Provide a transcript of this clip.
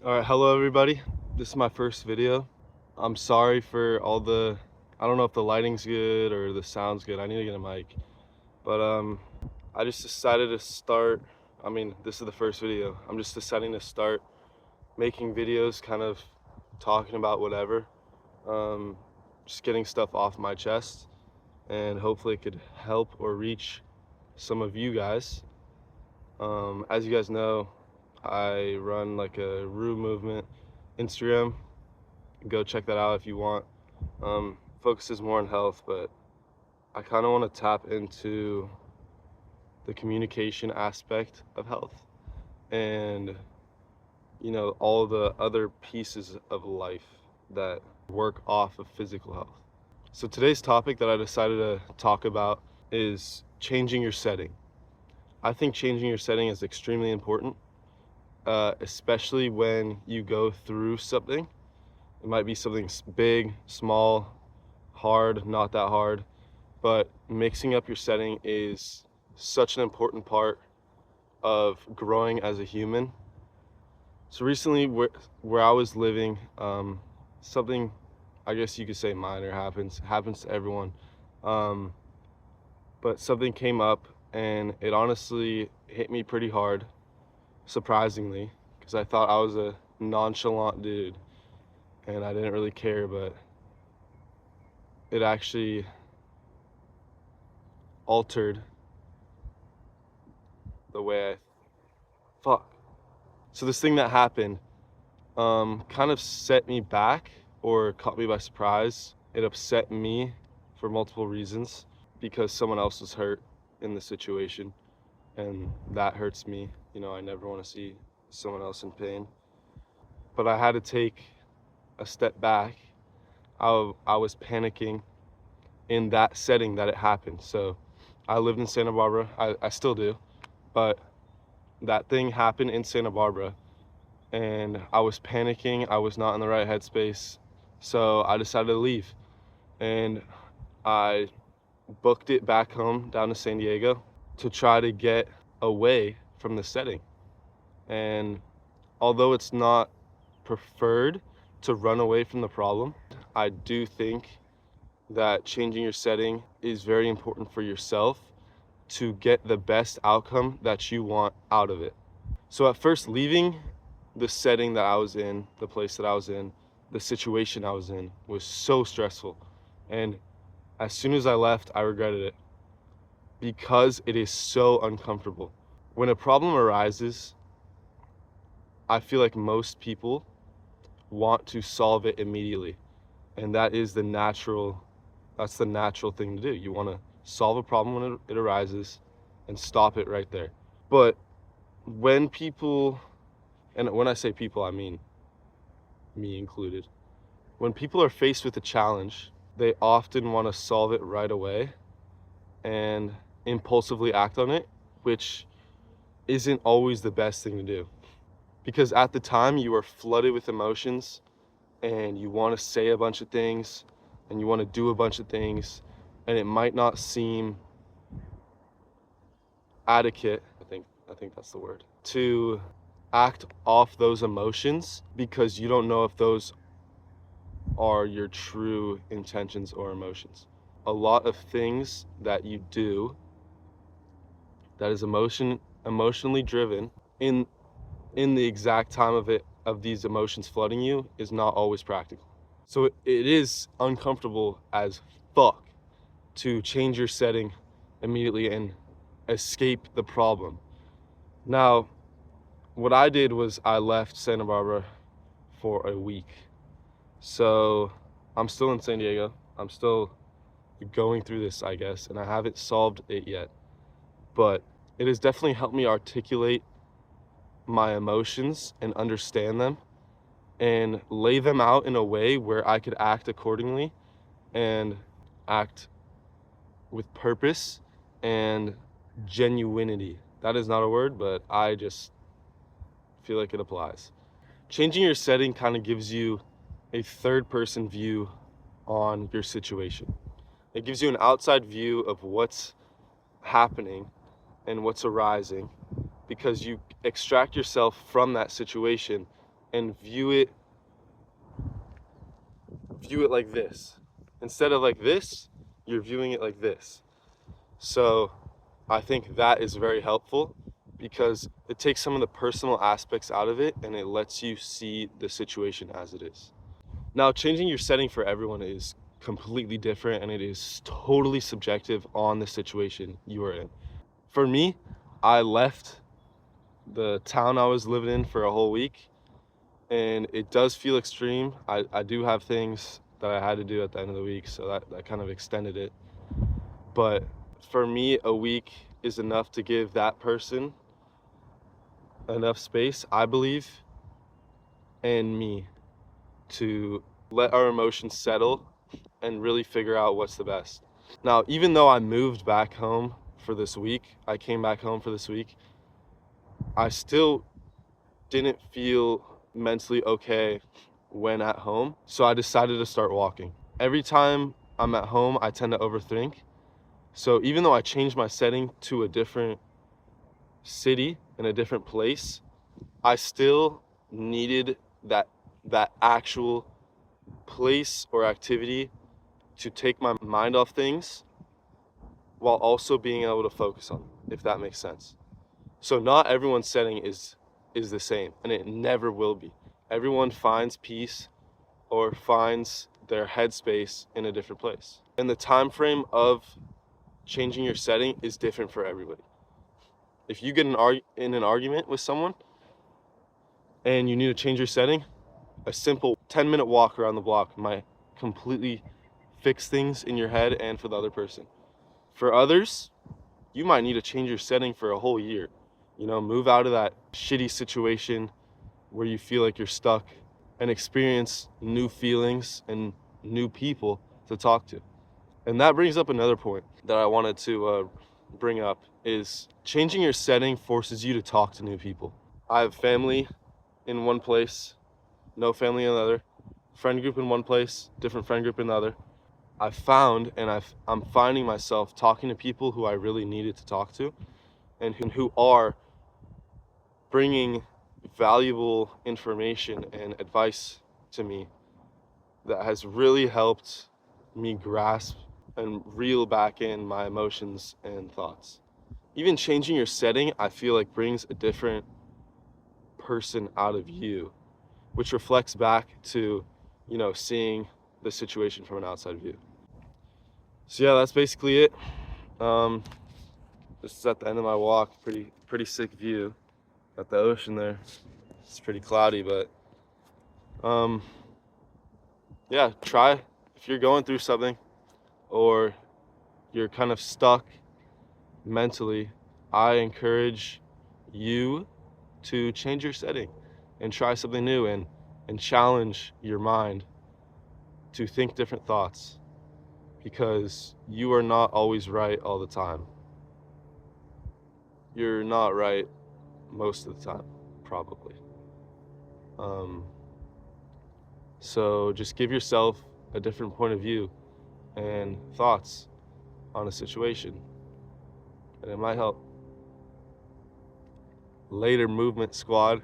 All right, hello everybody. This is my first video. I'm sorry for I don't know if the lighting's good or the sound's good. I need to get a mic. But I just decided to start, this is the first video. I'm just deciding to start making videos, kind of talking about whatever. Um, just getting stuff off my chest, and hopefully it could help or reach some of you guys. As you guys know, I run like a Rue movement Instagram. Go check that out if you want. Focuses more on health, but I kind of want to tap into the communication aspect of health and all the other pieces of life that work off of physical health. So today's topic that I decided to talk about is changing your setting. I think changing your setting is extremely important, especially when you go through something. It might be something big, small, hard, not that hard, but mixing up your setting is such an important part of growing as a human. So recently, where I was living, something, I guess you could say minor happens to everyone, um, but something came up and it honestly hit me pretty hard, surprisingly, because I thought I was a nonchalant dude and I didn't really care, but it actually altered the way I fuck. So this thing that happened kind of set me back or caught me by surprise. It upset me for multiple reasons because someone else was hurt in the situation, and that hurts me. I never want to see someone else in pain. But I had to take a step back. I was panicking in that setting that it happened. So I lived in Santa Barbara. I still do, but that thing happened in Santa Barbara and I was panicking. I was not in the right headspace. So I decided to leave and I booked it back home down to San Diego to try to get away from the setting. And although it's not preferred to run away from the problem, I do think that changing your setting is very important for yourself to get the best outcome that you want out of it. So at first, leaving the setting that I was in, the place that I was in, the situation I was in was so stressful. And as soon as I left, I regretted it because it is so uncomfortable. When a problem arises, I feel like most people want to solve it immediately. And that's the natural thing to do. You want to solve a problem when it arises and stop it right there. But when people, and when I say people, I mean me included, when people are faced with a challenge, they often want to solve it right away and impulsively act on it, which isn't always the best thing to do. Because at the time you are flooded with emotions and you want to say a bunch of things and you want to do a bunch of things, and it might not seem adequate, I think that's the word, to act off those emotions because you don't know if those are your true intentions or emotions. A lot of things that you do that is emotionally driven in the exact time of these emotions flooding you is not always practical. So it is uncomfortable as fuck to change your setting immediately and escape the problem. Now, what I did was I left Santa Barbara for a week. So I'm still in San Diego. I'm still going through this, I guess, and I haven't solved it yet. But it has definitely helped me articulate my emotions and understand them and lay them out in a way where I could act accordingly and act with purpose and genuinity. That is not a word, but I just feel like it applies. Changing your setting kind of gives you a third person view on your situation. It gives you an outside view of what's happening and what's arising because you extract yourself from that situation and view it like this. Instead of like this, you're viewing it like this. So I think that is very helpful because it takes some of the personal aspects out of it and it lets you see the situation as it is. Now, changing your setting for everyone is completely different and it is totally subjective on the situation you are in. For me, I left the town I was living in for a whole week and it does feel extreme. I do have things that I had to do at the end of the week, so that kind of extended it. But for me, a week is enough to give that person enough space, I believe, and me to let our emotions settle and really figure out what's the best. Now, even though I moved back home for this week, I came back home for this week, I still didn't feel mentally okay when at home. So I decided to start walking. Every time I'm at home, I tend to overthink. So even though I changed my setting to a different city in a different place, I still needed that actual place or activity to take my mind off things while also being able to focus on them, if that makes sense. So not everyone's setting is the same, and it never will be. Everyone finds peace or finds their headspace in a different place. And the time frame of changing your setting is different for everybody. If you get in an argument with someone and you need to change your setting, a simple 10-minute walk around the block might completely fix things in your head and for the other person. For others, you might need to change your setting for a whole year. You know, move out of that shitty situation where you feel like you're stuck and experience new feelings and new people to talk to. And that brings up another point that I wanted to bring up is changing your setting forces you to talk to new people. I have family in one place, no family in another, friend group in one place, different friend group in the other. I've found and I'm finding myself talking to people who I really needed to talk to and who are bringing valuable information and advice to me that has really helped me grasp and reel back in my emotions and thoughts. Even changing your setting, I feel like brings a different person out of you, which reflects back to, you know, seeing the situation from an outside view. So yeah, that's basically it. This is at the end of my walk. Pretty sick view at the ocean there. It's pretty cloudy, but yeah, try if you're going through something or you're kind of stuck mentally, I encourage you to change your setting and try something new and challenge your mind to think different thoughts because you are not always right all the time. You're not right most of the time, probably. Um, so just give yourself a different point of view and thoughts on a situation, and it might help. Later, movement squad.